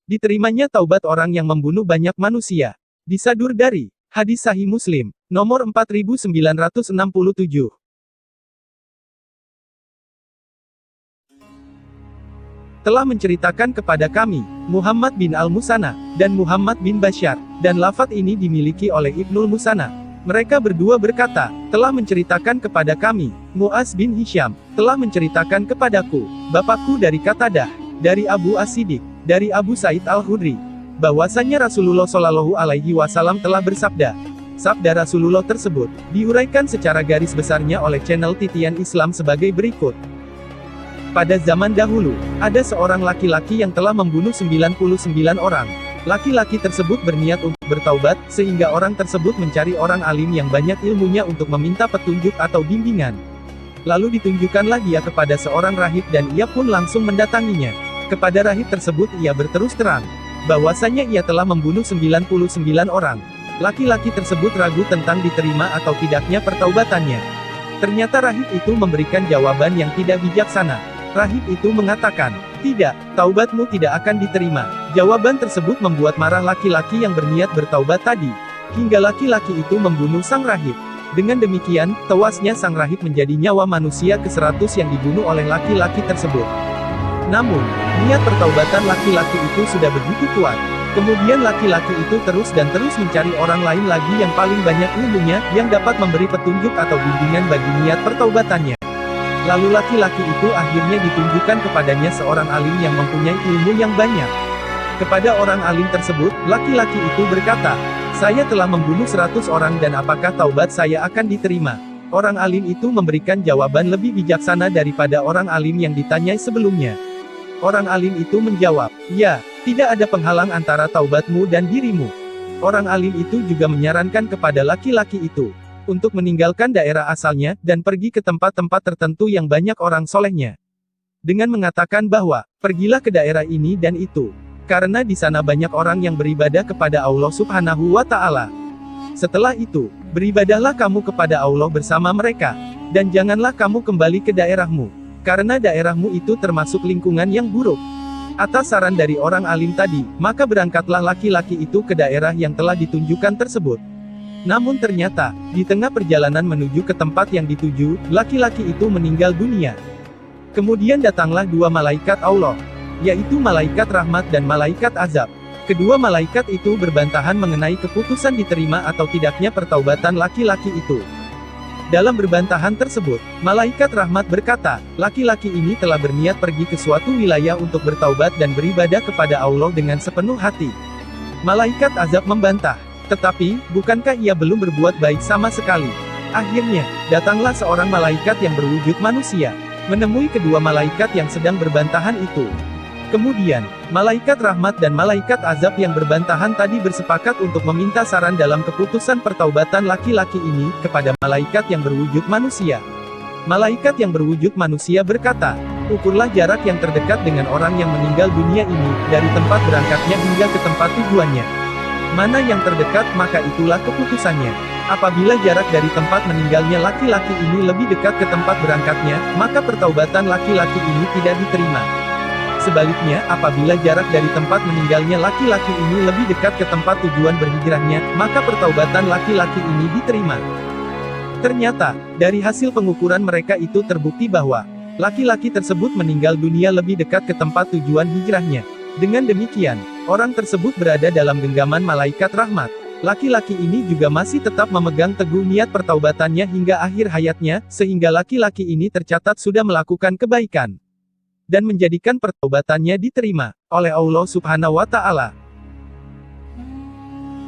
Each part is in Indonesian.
Diterimanya taubat orang yang membunuh banyak manusia. Disadur dari Hadis Sahih Muslim, nomor 4967. Telah menceritakan kepada kami, Muhammad bin Al-Musanna, dan Muhammad bin Bashar, dan lafaz ini dimiliki oleh Ibnul Musanna. Mereka berdua berkata, telah menceritakan kepada kami, Mu'az bin Hisham, telah menceritakan kepadaku, bapakku dari Qatadah, dari Abu As-Siddiq, dari Abu Sa'id Al-Khudri, bahwasanya Rasulullah Shallallahu Alaihi Wasallam telah bersabda. Sabda Rasulullah tersebut diuraikan secara garis besarnya oleh channel Titian Islam sebagai berikut. Pada zaman dahulu, ada seorang laki-laki yang telah membunuh 99 orang. Laki-laki tersebut berniat untuk bertaubat, sehingga orang tersebut mencari orang alim yang banyak ilmunya untuk meminta petunjuk atau bimbingan. Lalu ditunjukkanlah dia kepada seorang rahib dan ia pun langsung mendatanginya. Kepada rahib tersebut ia berterus terang, bahwasanya ia telah membunuh 99 orang. Laki-laki tersebut ragu tentang diterima atau tidaknya pertaubatannya. Ternyata rahib itu memberikan jawaban yang tidak bijaksana. Rahib itu mengatakan, tidak, taubatmu tidak akan diterima. Jawaban tersebut membuat marah laki-laki yang berniat bertaubat tadi. Hingga laki-laki itu membunuh sang rahib. Dengan demikian, tewasnya sang rahib menjadi nyawa manusia ke-100 yang dibunuh oleh laki-laki tersebut. Namun, niat pertaubatan laki-laki itu sudah begitu kuat. Kemudian laki-laki itu terus dan terus mencari orang lain lagi yang paling banyak ilmunya, yang dapat memberi petunjuk atau bimbingan bagi niat pertaubatannya. Lalu laki-laki itu akhirnya ditunjukkan kepadanya seorang alim yang mempunyai ilmu yang banyak. Kepada orang alim tersebut, laki-laki itu berkata, saya telah membunuh 100 orang dan apakah taubat saya akan diterima? Orang alim itu memberikan jawaban lebih bijaksana daripada orang alim yang ditanyai sebelumnya. Orang alim itu menjawab, ya, tidak ada penghalang antara taubatmu dan dirimu. Orang alim itu juga menyarankan kepada laki-laki itu untuk meninggalkan daerah asalnya, dan pergi ke tempat-tempat tertentu yang banyak orang solehnya. Dengan mengatakan bahwa, pergilah ke daerah ini dan itu, karena di sana banyak orang yang beribadah kepada Allah Subhanahu wa Ta'ala. Setelah itu, beribadahlah kamu kepada Allah bersama mereka, dan janganlah kamu kembali ke daerahmu, karena daerahmu itu termasuk lingkungan yang buruk. Atas saran dari orang alim tadi, maka berangkatlah laki-laki itu ke daerah yang telah ditunjukkan tersebut. Namun ternyata, di tengah perjalanan menuju ke tempat yang dituju, laki-laki itu meninggal dunia. Kemudian datanglah dua malaikat Allah, yaitu malaikat rahmat dan malaikat azab. Kedua malaikat itu berbantahan mengenai keputusan diterima atau tidaknya pertaubatan laki-laki itu. Dalam berbantahan tersebut, malaikat rahmat berkata, laki-laki ini telah berniat pergi ke suatu wilayah untuk bertaubat dan beribadah kepada Allah dengan sepenuh hati. Malaikat azab membantah, tetapi, bukankah ia belum berbuat baik sama sekali? Akhirnya, datanglah seorang malaikat yang berwujud manusia, menemui kedua malaikat yang sedang berbantahan itu. Kemudian, malaikat rahmat dan malaikat azab yang berbantahan tadi bersepakat untuk meminta saran dalam keputusan pertaubatan laki-laki ini, kepada malaikat yang berwujud manusia. Malaikat yang berwujud manusia berkata, ukurlah jarak yang terdekat dengan orang yang meninggal dunia ini, dari tempat berangkatnya hingga ke tempat tujuannya. Mana yang terdekat maka itulah keputusannya. Apabila jarak dari tempat meninggalnya laki-laki ini lebih dekat ke tempat berangkatnya, maka pertaubatan laki-laki ini tidak diterima. Sebaliknya, apabila jarak dari tempat meninggalnya laki-laki ini lebih dekat ke tempat tujuan berhijrahnya, maka pertaubatan laki-laki ini diterima. Ternyata, dari hasil pengukuran mereka itu terbukti bahwa laki-laki tersebut meninggal dunia lebih dekat ke tempat tujuan hijrahnya. Dengan demikian, orang tersebut berada dalam genggaman malaikat rahmat. Laki-laki ini juga masih tetap memegang teguh niat pertaubatannya hingga akhir hayatnya, sehingga laki-laki ini tercatat sudah melakukan kebaikan dan menjadikan pertaubatannya diterima oleh Allah Subhanahu wa Ta'ala.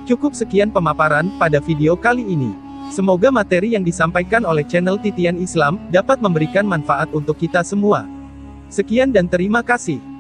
Cukup sekian pemaparan pada video kali ini. Semoga materi yang disampaikan oleh channel Titian Islam dapat memberikan manfaat untuk kita semua. Sekian dan terima kasih.